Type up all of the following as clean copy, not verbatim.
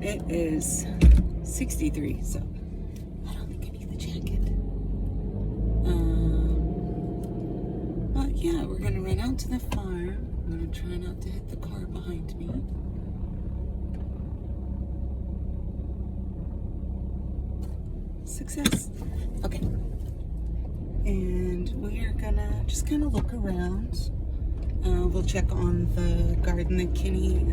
It is 63, so I don't think I need the jacket. But yeah, we're gonna run out to the farm. I'm gonna try not to hit the car behind me. Success. Okay. And we are gonna just kind of look around. We'll check on the garden that Kenny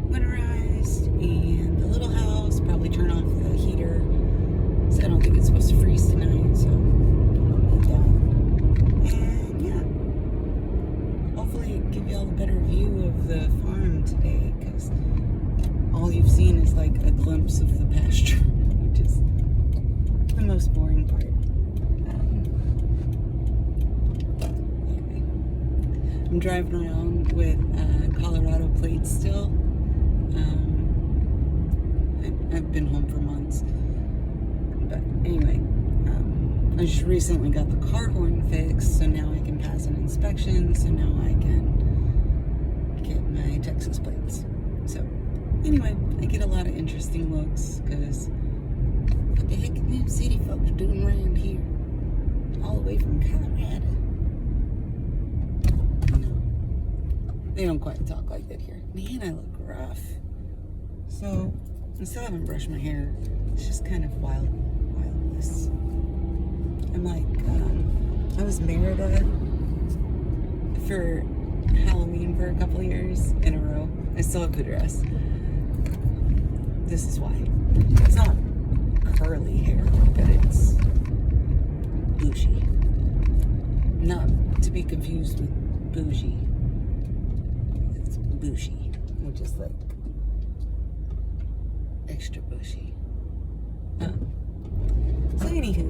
winterized and the little house. Probably turn off the heater. So I don't think it's supposed to freeze tonight, so I'll make that. And yeah, hopefully give y'all a better view of the farm today, because all you've seen is like a glimpse of the pasture, which is the most boring part. Anyway, I'm driving around with Colorado plates still. I've been home for months. But anyway, I just recently got the car horn fixed, so now I can pass an inspection, so now I can get my Texas plates. So anyway, I get a lot of interesting looks, because what the heck are them city folks doing around here? All the way from Colorado. No, they don't quite talk like that here. Man, I look rough. So I still haven't brushed my hair. It's just kind of wildness. I'm like, I was Merida for Halloween for a couple years in a row. I still have the dress. This is why. It's not curly hair, but it's bougie. Not to be confused with bougie. It's bougie, which is like extra bushy. So anywho,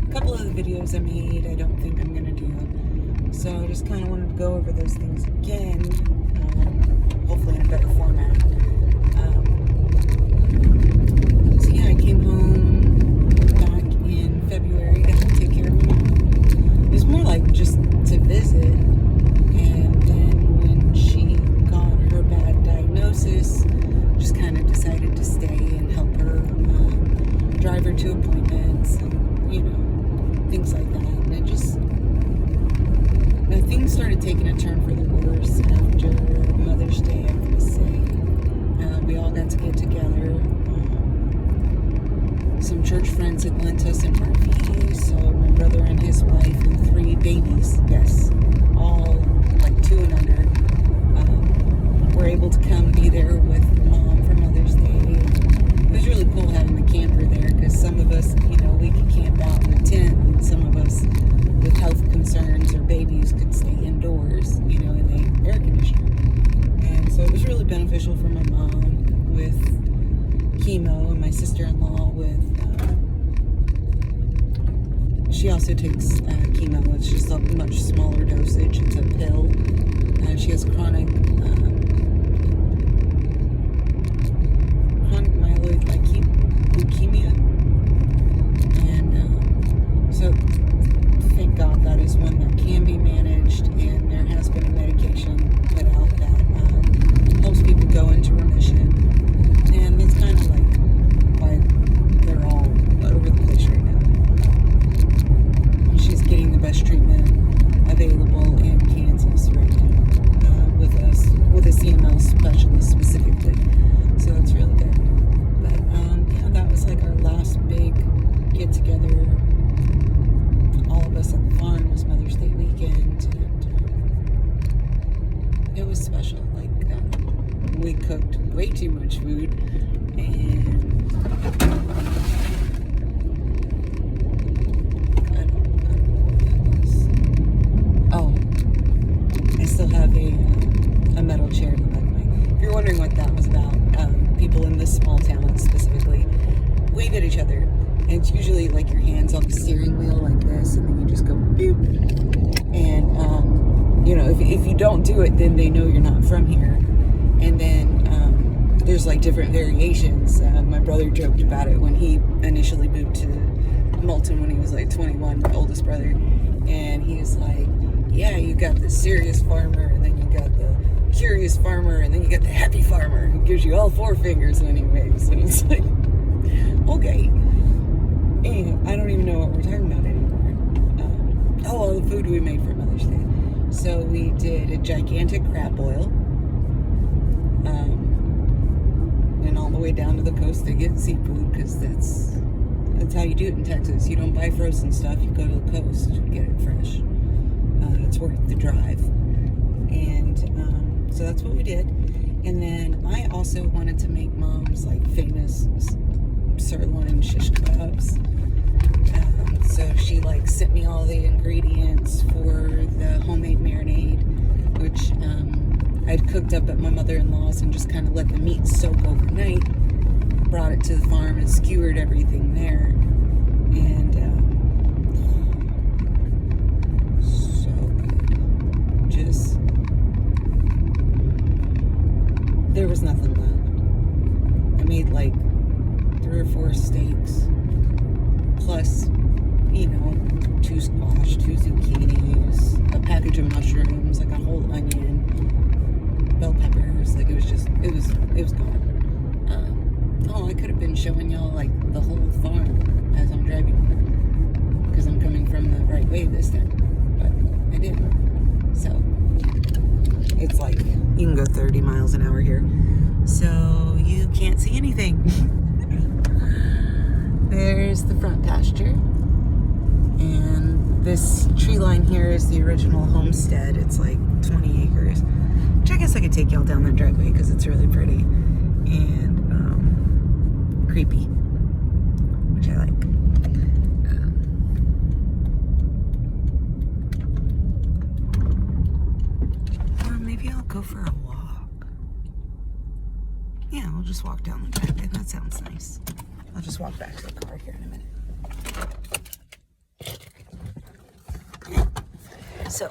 a couple of the videos I made, I don't think I'm gonna do. So I just kind of wanted to go over those things again, hopefully in a better format. So yeah, I came home back in February to help take care of my mom. It was more like just to visit, and then when she got her bad diagnosis, just kind of decided to stay and help her, drive her to appointments and, things like that. And it just, things started taking a turn for the worse after Mother's Day, I'm going to say. We all got to get together. Some church friends had lent us an RV, so my brother and his wife and 3 babies, yes, all like 2 and under, were able to come be there with Mom for Mother's Day. It was really cool having the camper there, because some of us, we could camp out in a tent, and some of us with health concerns or babies could stay indoors, in the air conditioner. And so it was really beneficial for my mom with chemo, and my sister-in-law with, she also takes chemo. It's just a much smaller dosage. It's a pill. She has chronic myeloid leukemia, and so thank God that is one that can be managed, and there has been a medication put out that helps people go into remission, and that's kind of like why they're all over the place right now. She's getting the best treatment available in Kansas right now, with a CML specialist specifically, so it's really good. But yeah, that was like our last big get together. All of us at the farm. Was Mother's Day weekend, and it was special. Like, we cooked way too much food, and I don't know what that was. Oh, I still have a metal chair in the back of my. If you're wondering what that was about, people in this small town specifically wave at each other, and it's usually like your hands on the steering wheel like this, and then you just go boop. And if you don't do it, then they know you're not from here. And then there's like different variations. My brother joked about it when he initially moved to Moulton when he was like 21, my oldest brother, and he was like, yeah, you got the serious farmer, and then you got the curious farmer, and then you got the happy farmer who gives you all 4 fingers when he waves. And it's like, okay. And I don't even know what we're talking about anymore. All the food we made for Mother's Day. So we did a gigantic crab boil. And all the way down to the coast to get seafood, because that's how you do it in Texas. You don't buy frozen stuff, you go to the coast to get it fresh. It's worth the drive. And so that's what we did. And then I also wanted to make Mom's like famous sirloin shish kebabs. So she like sent me all the ingredients for the homemade marinade, which I'd cooked up at my mother-in-law's and just kind of let the meat soak overnight. Brought it to the farm and skewered everything there. And so good. Just, there was nothing left. I made like 3 or 4 steaks, plus, 2 squash, 2 zucchinis, a package of mushrooms, like a whole onion, bell peppers. Like it was gone. I could have been showing y'all like the whole farm as I'm driving, because I'm coming from the right way this time, but I didn't. So it's like you can go 30 miles an hour here, so you can't see anything. There's the front pasture, and this tree line here is the original homestead. It's like 20 acres, which I guess I could take y'all down that driveway because it's really pretty and creepy, which I like. Maybe I'll go for a walk. Yeah, we'll just walk down the driveway. That sounds nice. I'll just walk back to the car here in a minute. So,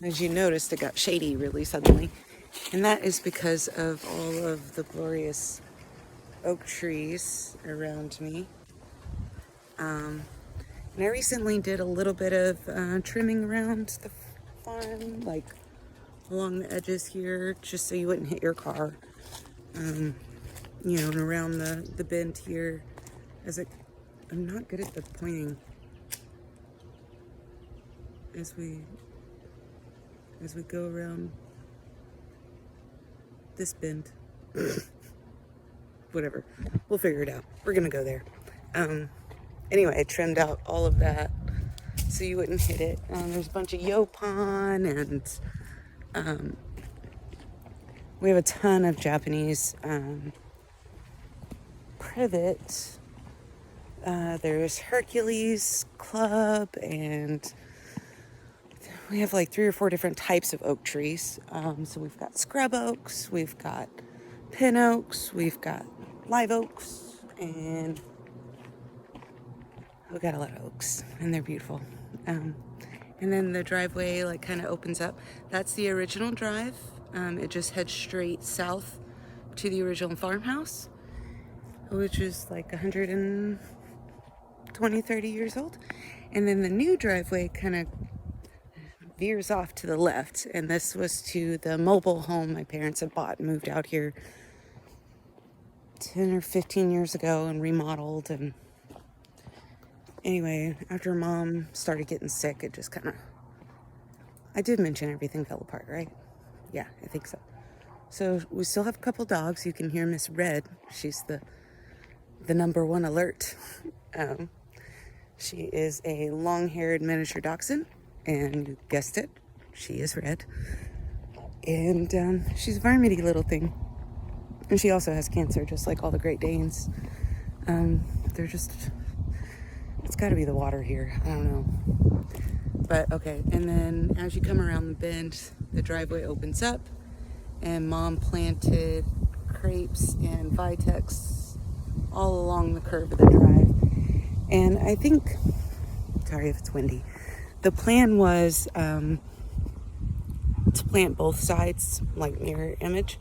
as you noticed, it got shady really suddenly. And that is because of all of the glorious oak trees around me. And I recently did a little bit of trimming around the farm, like along the edges here, just so you wouldn't hit your car. And around the bend here. I'm not good at the pointing. As we go around this bend. Whatever. We'll figure it out. We're gonna go there. Anyway, I trimmed out all of that so you wouldn't hit it. There's a bunch of yopon, and we have a ton of Japanese privet. There's Hercules Club, and we have like 3 or 4 different types of oak trees. So we've got scrub oaks, we've got pin oaks, we've got live oaks, and we've got a lot of oaks, and they're beautiful. And then the driveway like kind of opens up. That's the original drive. It just heads straight south to the original farmhouse, which is like 120, 30 years old. And then the new driveway kind of veers off to the left, and this was to the mobile home my parents had bought and moved out here 10 or 15 years ago and remodeled. And anyway, after Mom started getting sick, it just kind of, I did mention everything fell apart, right? Yeah, I think so. So we still have a couple dogs. You can hear Miss Red. She's the number one alert. She is a long-haired miniature dachshund, and you guessed it, she is red. And she's a varminty little thing. And she also has cancer, just like all the Great Danes. They're just, it's got to be the water here. I don't know. But okay, and then as you come around the bend, the driveway opens up, and Mom planted crepes and vitex all along the curve of the drive. And I think, sorry if it's windy, the plan was to plant both sides, like mirror image.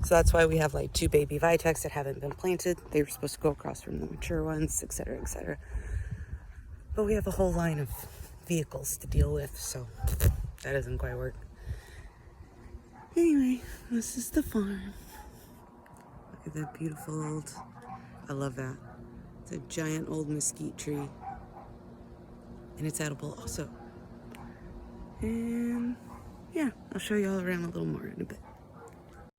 So that's why we have like 2 baby vitex that haven't been planted. They were supposed to go across from the mature ones, etc., etc. But we have a whole line of vehicles to deal with, so that doesn't quite work. Anyway, this is the farm. Look at that beautiful old, I love that. It's a giant old mesquite tree. And it's edible also. And yeah, I'll show you all around a little more in a bit.